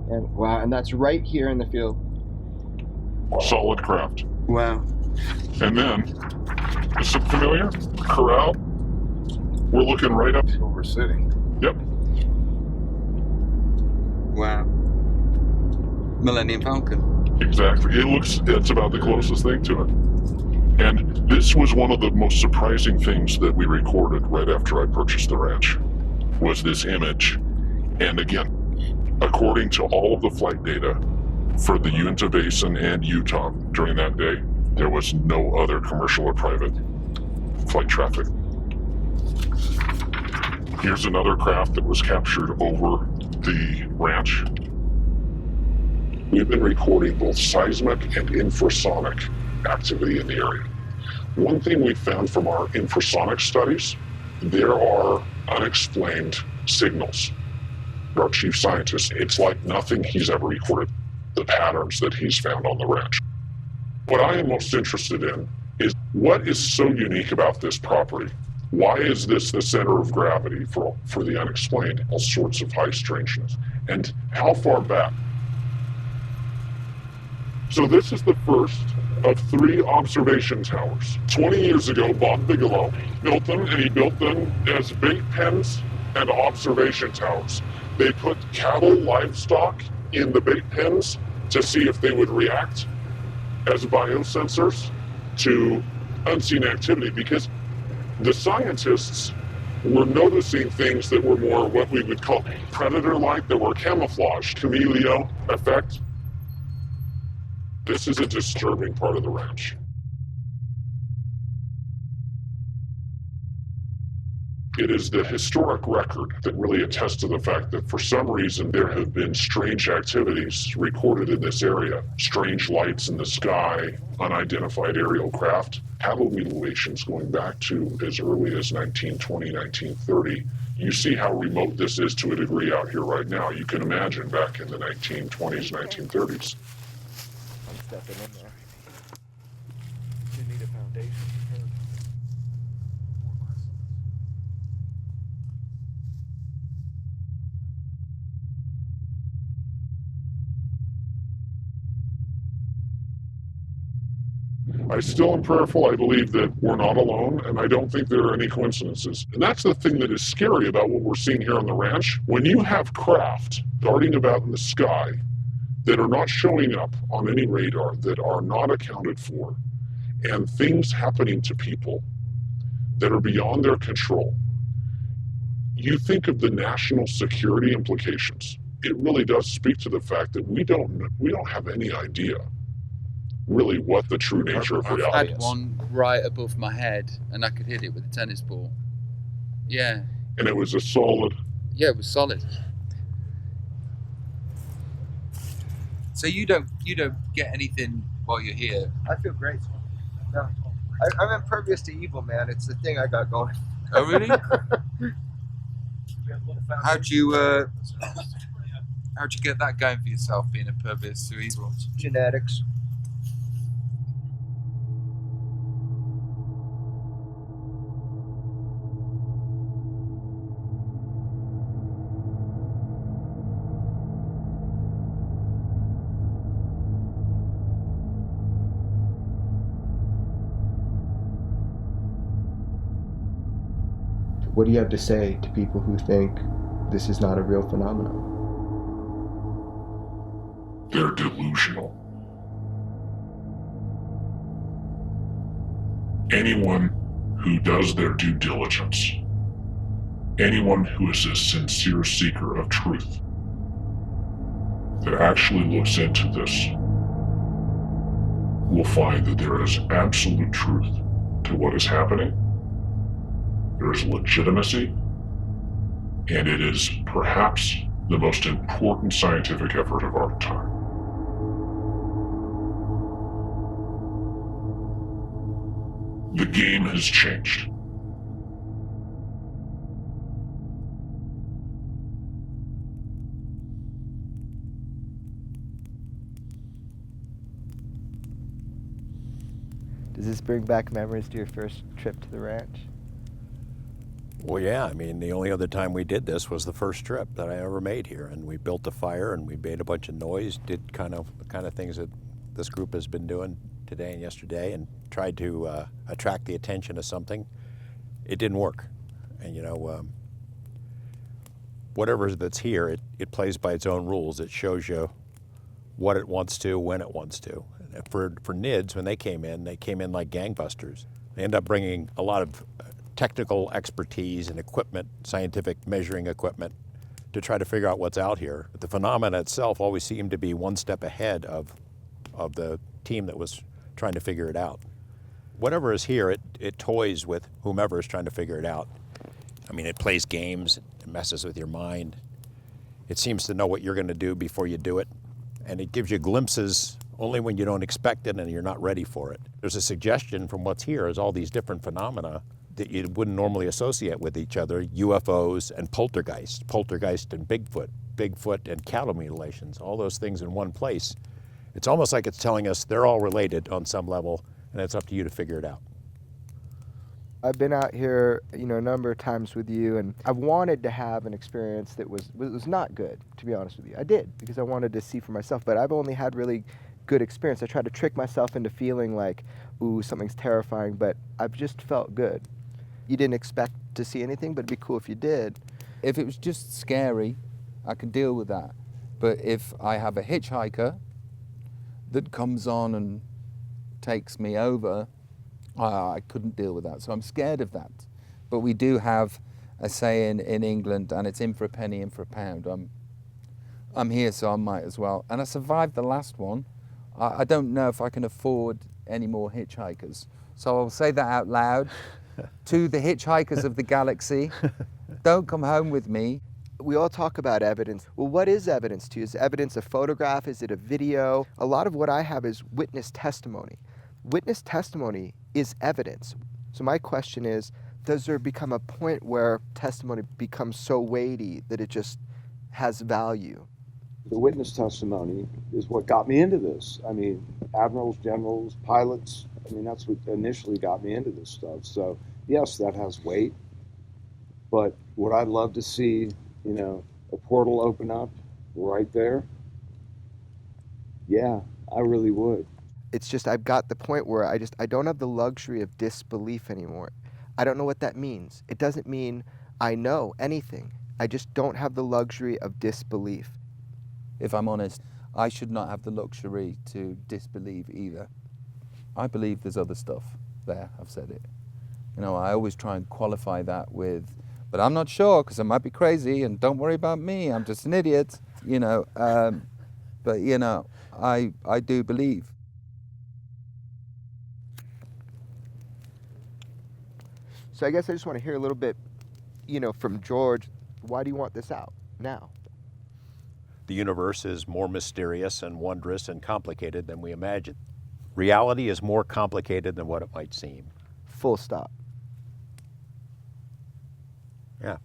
And wow, and that's right here in the field. Solid craft. Wow. And then, is it familiar? Corral. We're looking right up. Where we're sitting. Yep. Wow. Millennium Falcon. Exactly. It's about the closest thing to it. And this was one of the most surprising things that we recorded right after I purchased the ranch, was this image. And again, according to all of the flight data for the Uinta Basin and Utah during that day, there was no other commercial or private flight traffic. Here's another craft that was captured over the ranch. We've been recording both seismic and infrasonic activity in the area. One thing we found from our infrasonic studies, there are unexplained signals. Our chief scientist, it's like nothing he's ever recorded, the patterns that he's found on the ranch. What I am most interested in is what is so unique about this property? Why is this the center of gravity for the unexplained, all sorts of high strangeness? And how far back? So this is the first of 3 observation towers. 20 years ago, Bob Bigelow built them, and he built them as bait pens and observation towers. They put cattle, livestock in the bait pens to see if they would react as biosensors to unseen activity, because the scientists were noticing things that were more what we would call predator-like, that were camouflaged, chameleon effect. This is a disturbing part of the ranch. It is the historic record that really attests to the fact that for some reason there have been strange activities recorded in this area. Strange lights in the sky, unidentified aerial craft, cattle mutilations going back to as early as 1920, 1930. You see how remote this is to a degree out here right now. You can imagine back in the 1920s, 1930s. I'm stepping in there. You need a foundation. I still am prayerful. I believe that we're not alone, and I don't think there are any coincidences. And that's the thing that is scary about what we're seeing here on the ranch. When you have craft darting about in the sky that are not showing up on any radar, that are not accounted for, and things happening to people that are beyond their control, you think of the national security implications. It really does speak to the fact that we don't have any idea really what the true nature of I reality had is. one right above my head and I could hit it with a tennis ball. Yeah. And it was a solid. Yeah, it was solid. So you don't get anything while you're here? I feel great. No, I'm impervious to evil, man. It's the thing I got going. Oh, really? How'd you get that going for yourself, being impervious to evil? Genetics. What do you have to say to people who think this is not a real phenomenon? They're delusional. Anyone who does their due diligence, anyone who is a sincere seeker of truth, that actually looks into this, will find that there is absolute truth to what is happening. There is legitimacy, and it is perhaps the most important scientific effort of our time. The game has changed. Does this bring back memories to your first trip to the ranch? Well, yeah, I mean, the only other time we did this was the first trip that I ever made here, and we built a fire and we made a bunch of noise, did kind of things that this group has been doing today and yesterday, and tried to attract the attention of something. It didn't work, and whatever that's here, it plays by its own rules. It shows you what it wants to, when it wants to. For NIDS, when they came in like gangbusters. They end up bringing a lot of technical expertise and equipment, scientific measuring equipment, to try to figure out what's out here. But the phenomena itself always seemed to be one step ahead of the team that was trying to figure it out. Whatever is here, it toys with whomever is trying to figure it out. I mean, it plays games, it messes with your mind. It seems to know what you're going to do before you do it. And it gives you glimpses only when you don't expect it and you're not ready for it. There's a suggestion from what's here is all these different phenomena that you wouldn't normally associate with each other, UFOs and poltergeist and Bigfoot and cattle mutilations, all those things in one place. It's almost like it's telling us they're all related on some level, and it's up to you to figure it out. I've been out here, a number of times with you, and I wanted to have an experience that was not good, to be honest with you. I did, because I wanted to see for myself, but I've only had really good experience. I tried to trick myself into feeling like, ooh, something's terrifying, but I've just felt good. You didn't expect to see anything, but it'd be cool if you did. If it was just scary, I could deal with that. But if I have a hitchhiker that comes on and takes me over, I couldn't deal with that. So I'm scared of that. But we do have a saying in England, and it's in for a penny, in for a pound. I'm here, so I might as well. And I survived the last one. I don't know if I can afford any more hitchhikers. So I'll say that out loud to the hitchhikers of the galaxy. Don't come home with me. We all talk about evidence. Well, what is evidence to you? Is evidence a photograph? Is it a video? A lot of what I have is witness testimony. Witness testimony is evidence. So my question is, does there become a point where testimony becomes so weighty that it just has value? The witness testimony is what got me into this. I mean, admirals, generals, pilots, that's what initially got me into this stuff. So yes, that has weight, but would I love to see, a portal open up right there? Yeah, I really would. It's just I've got the point where I don't have the luxury of disbelief anymore. I don't know what that means. It doesn't mean I know anything. I just don't have the luxury of disbelief. If I'm honest, I should not have the luxury to disbelieve either. I believe there's other stuff there, I've said it. I always try and qualify that with, but I'm not sure because I might be crazy and don't worry about me, I'm just an idiot, but I do believe. So I guess I just want to hear a little bit, from George, why do you want this out now? The universe is more mysterious and wondrous and complicated than we imagine. Reality is more complicated than what it might seem. Full stop. Yeah.